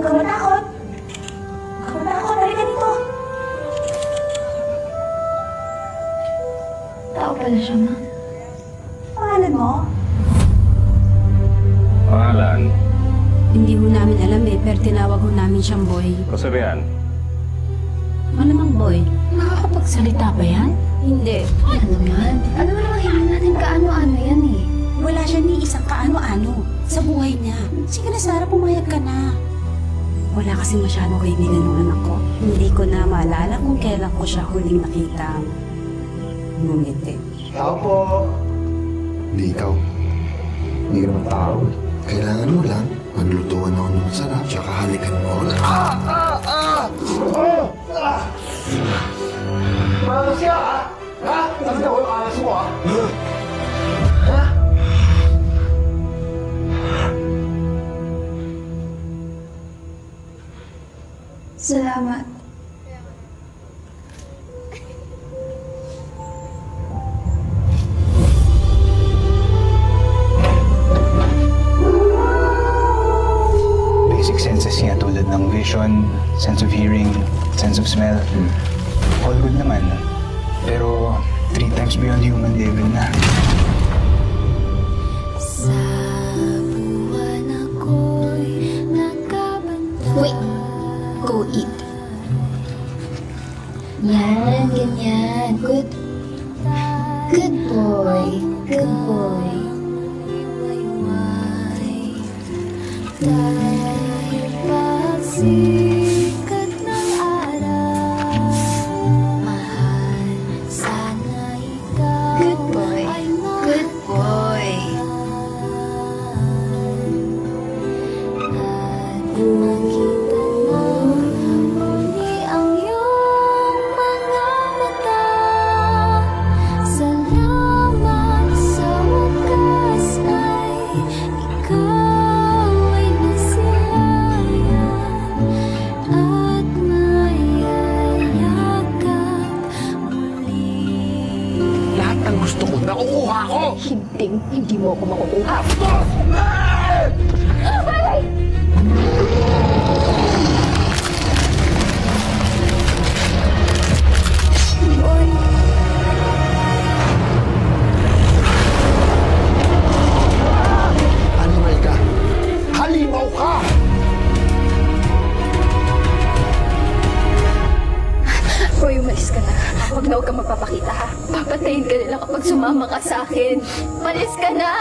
Huwag ka matakot. Huwag ka matakot. Halika dito. Tao pala siya, ma. Pangalan mo? Pangalan? Hindi ho namin alam eh, pero tinawag ho namin siyang Boy. Kasabihan? Malamang Boy. Nakakapagsalita ba yan? Hindi. Ano naman? Ano naman hindi natin kaano-ano yan eh. Wala siya ni isang kaano-ano sa buhay niya. Sige na, Sarah, pumayag ka na. Wala kasi masyadong kaibigan ng anak ko. Hindi ko na maalala kung kailan ko siya huling nakita. Ngumiti. Tao po. Hindi ikaw. Hindi ka naman tao. Kailangan mo lang maglutuan ako ng masarap tsaka halikan mo. Malas siya, ha? Ha? Nakita ko yung alas mo, ha? Ha? Salamat. Basic senses niya tulad ng vision, sense of hearing, sense of smell. All good naman. Pero 3 times beyond human level na. Wait. Go eat. Yan, ganyan. Good. Good boy. Good boy. Pagsikat ng araw, mahal, sana ikaw. Good boy. Good boy. At makita mo muli ang iyong mga mata. Salamat sa wakas ay ikaw ay nasilayan at mayayakap muli. Lahat ng gusto ko, nakukuha ko! Hindi mo ako makukuha. Animal ka! Halimaw ka! Roy, umalis ka na. Huwag na huwag kang magpapakita, ha? Papatayin ka nila kapag sumama ka sa akin. Malis ka na!